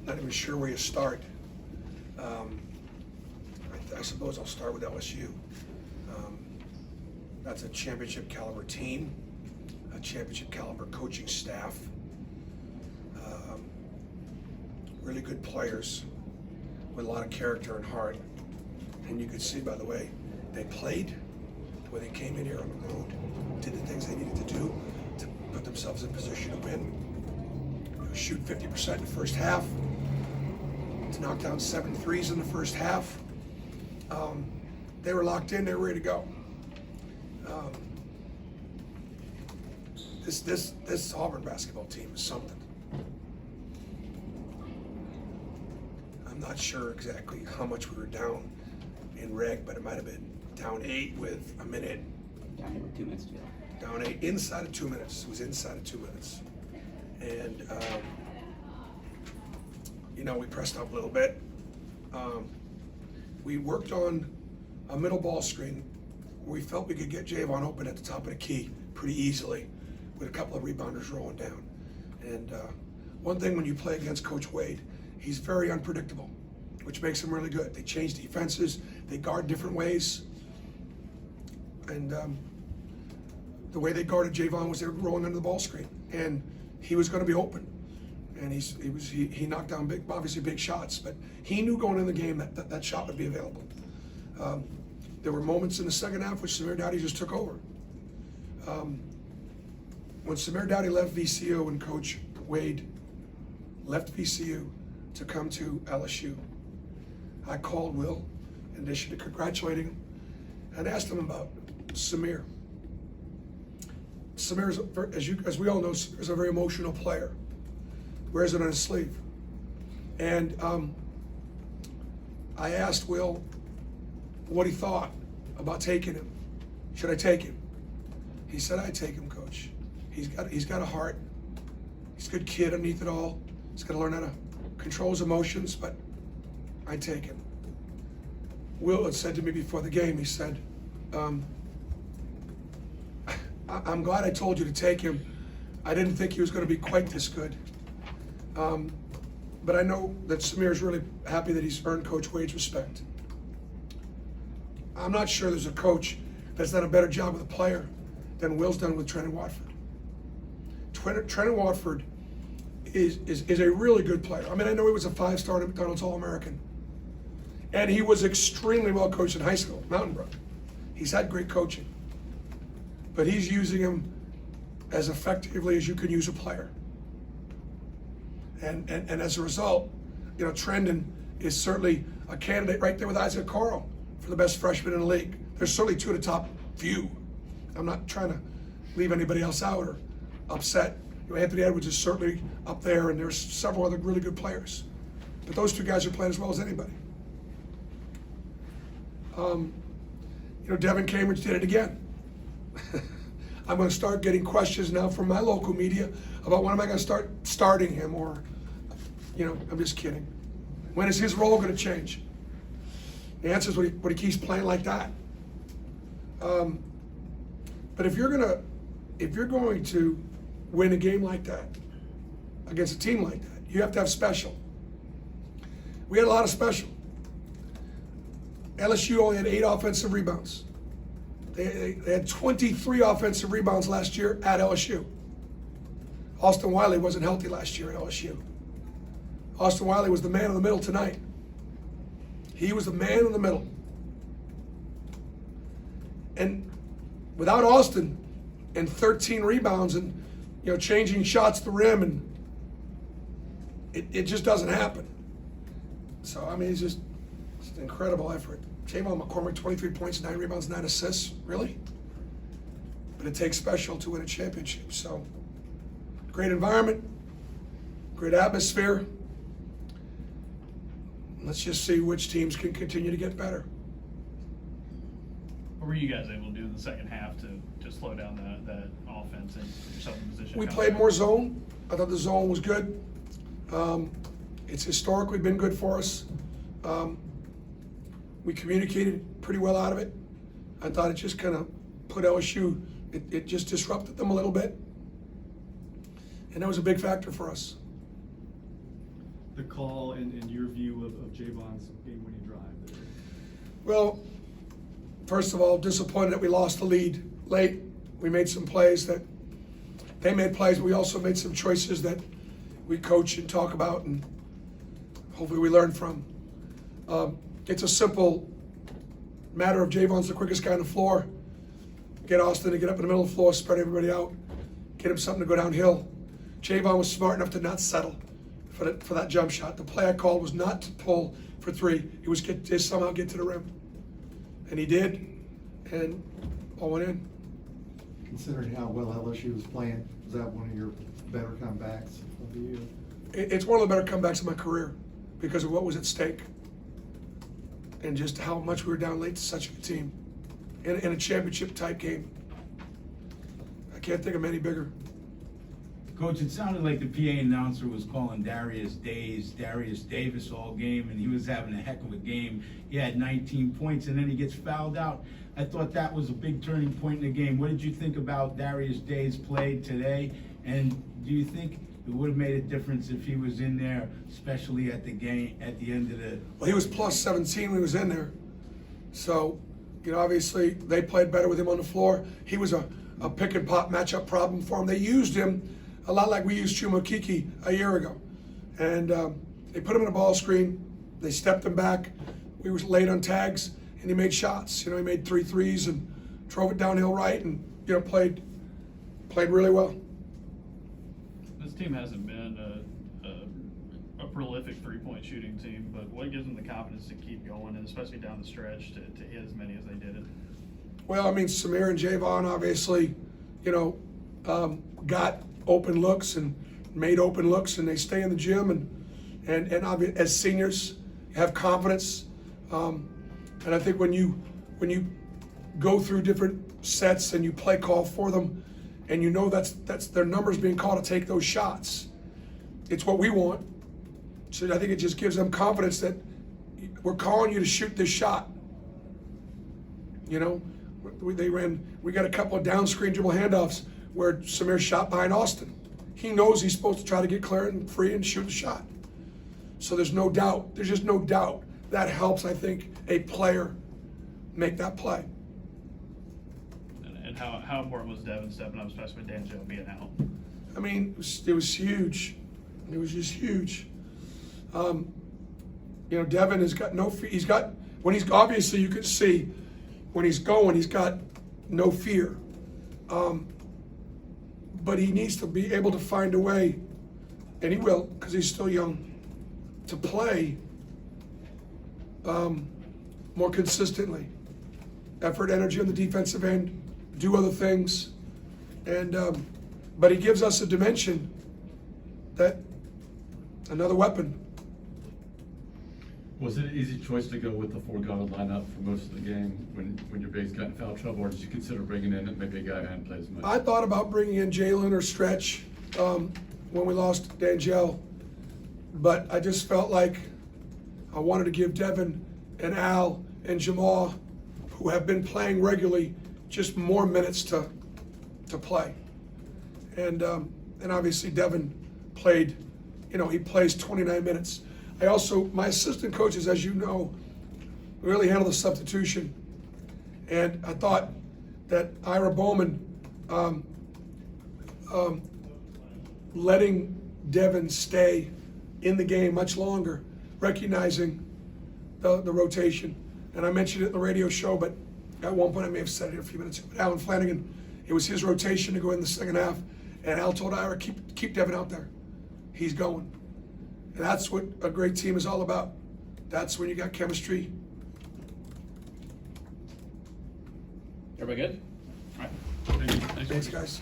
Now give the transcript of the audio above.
not even sure where you start. I suppose I'll start with LSU. That's a championship caliber team, a championship caliber coaching staff, really good players with a lot of character and heart. And you could see, by the way, they played when they came in here on the road, did the things they needed to do to put themselves in position to win. Shoot 50% in the first half, to knock down 7 threes in the first half. They were locked in, they were ready to go. This Auburn basketball team is something. I'm not sure exactly how much we were down in reg, but it might have been down 8 with a minute. Down 8 with 2 minutes to go. Down 8, inside of 2 minutes. It was inside of 2 minutes. And, we pressed up a little bit. We worked on a middle ball screen where we felt we could get Javon open at the top of the key pretty easily with a couple of rebounders rolling down. And one thing when you play against Coach Wade, he's very unpredictable, which makes him really good. They change defenses, they guard different ways. And the way they guarded Javon was they were rolling under the ball screen, and he was going to be open. And he knocked down obviously big shots, but he knew going in the game that shot would be available. There were moments in the second half which Samir Dowdy just took over. When Samir Dowdy left VCU and Coach Wade left VCU to come to LSU, I called Will, in addition to congratulating him, and asked him about Samir. Samir, as we all know, is a very emotional player. Wears it on his sleeve. And I asked Will what he thought about taking him. Should I take him? He said, I'd take him, Coach. He's got a heart. He's a good kid underneath it all. He's got to learn how to control his emotions, but I'd take him. Will had said to me before the game, he said, I'm glad I told you to take him. I didn't think he was going to be quite this good. But I know that Samir's really happy that he's earned Coach Wade's respect. I'm not sure there's a coach that's done a better job with a player than Will's done with Trenton Watford. Trenton Watford is a really good player. I mean, I know he was a 5-star McDonald's All-American. And he was extremely well coached in high school, Mountain Brook. He's had great coaching. But he's using him as effectively as you can use a player. And as a result, Trendon is certainly a candidate right there with Isaac Carl for the best freshman in the league. There's certainly 2 of the top few. I'm not trying to leave anybody else out or upset. Anthony Edwards is certainly up there, and there's several other really good players. But those 2 guys are playing as well as anybody. Devin Cambridge did it again. I'm going to start getting questions now from my local media about when am I going to start starting him, or, I'm just kidding. When is his role going to change? The answer is when he keeps playing like that. But if you're going to win a game like that against a team like that, you have to have special. We had a lot of special. LSU only had 8 offensive rebounds. They had 23 offensive rebounds last year at LSU. Austin Wiley wasn't healthy last year at LSU. Austin Wiley was the man in the middle tonight. He was the man in the middle. And without Austin and 13 rebounds and changing shots to the rim, and it just doesn't happen. So I mean, it's an incredible effort. Javon McCormick, 23 points, 9 rebounds, 9 assists. Really? But it takes special to win a championship. So, great environment, great atmosphere. Let's just see which teams can continue to get better. What were you guys able to do in the second half to slow down that offense and put yourself in position? We played more zone. I thought the zone was good. It's historically been good for us. We communicated pretty well out of it. I thought it just kind of put LSU, it just disrupted them a little bit. And that was a big factor for us. the call and your view of Javon's game-winning drive there? Well, first of all, disappointed that we lost the lead late. We made some plays that they made plays, but we also made some choices that we coach and talk about, and hopefully we learn from. It's a simple matter of Javon's the quickest guy on the floor. Get Austin to get up in the middle of the floor, spread everybody out, get him something to go downhill. Javon was smart enough to not settle for that jump shot. The play I called was not to pull for three. It was to somehow get to the rim. And he did, and all went in. Considering how well LSU was playing, was that one of your better comebacks of the year? It's one of the better comebacks of my career because of what was at stake and just how much we were down late to such a good team in a championship type game. I can't think of many bigger. Coach, it sounded like the PA announcer was calling Darius Davis all game, and he was having a heck of a game. He had 19 points, and then he gets fouled out. I thought that was a big turning point in the game. What did you think about Darius Day's play today? And do you think it would have made a difference if he was in there, especially at the game, at the end of the... Well, he was plus 17 when he was in there. So, obviously they played better with him on the floor. He was a pick and pop matchup problem for him. They used him a lot like we used Chuma Kiki a year ago. And they put him in a ball screen. They stepped him back. We were late on tags, and he made shots. He made 3 threes and drove it downhill right, and played really well. This team hasn't been a prolific three-point shooting team, but what gives them the confidence to keep going, and especially down the stretch, to hit as many as they did it? Well, Samir and Javon obviously, got open looks and made open looks, and they stay in the gym and as seniors have confidence. And I think when you go through different sets and you play call for them, and that's their numbers being called to take those shots, it's what we want. So I think it just gives them confidence that we're calling you to shoot this shot. We got a couple of down screen dribble handoffs where Samir shot behind Austin. He knows he's supposed to try to get clear and free and shoot the shot. So there's no doubt. There's just no doubt. That helps, I think, a player make that play. And how important was Devin stepping up, especially with D'Angelo being out? It was huge. It was just huge. Devin has got no fear. Obviously you can see when he's going, he's got no fear. But he needs to be able to find a way, and he will, because he's still young, to play more consistently. Effort, energy on the defensive end, do other things, and but he gives us a dimension, that another weapon. Was it an easy choice to go with the 4-guard lineup for most of the game when your bigs got in foul trouble, or did you consider bringing in maybe a guy who hadn't played as much? I thought about bringing in Jalen or Stretch when we lost D'Angelo, but I just felt like I wanted to give Devin and Al and Jamal, who have been playing regularly, just more minutes to play. And obviously Devin played, he plays 29 minutes. My assistant coaches, as you know, really handle the substitution. And I thought that Ira Bowman, letting Devin stay in the game much longer, recognizing the rotation. And I mentioned it in the radio show, but at one point I may have said it a few minutes ago. But Alan Flanagan, it was his rotation to go in the second half, and Al told Ira, keep Devin out there. He's going. And that's what a great team is all about. That's when you got chemistry. Everybody good? All right. Thanks, guys.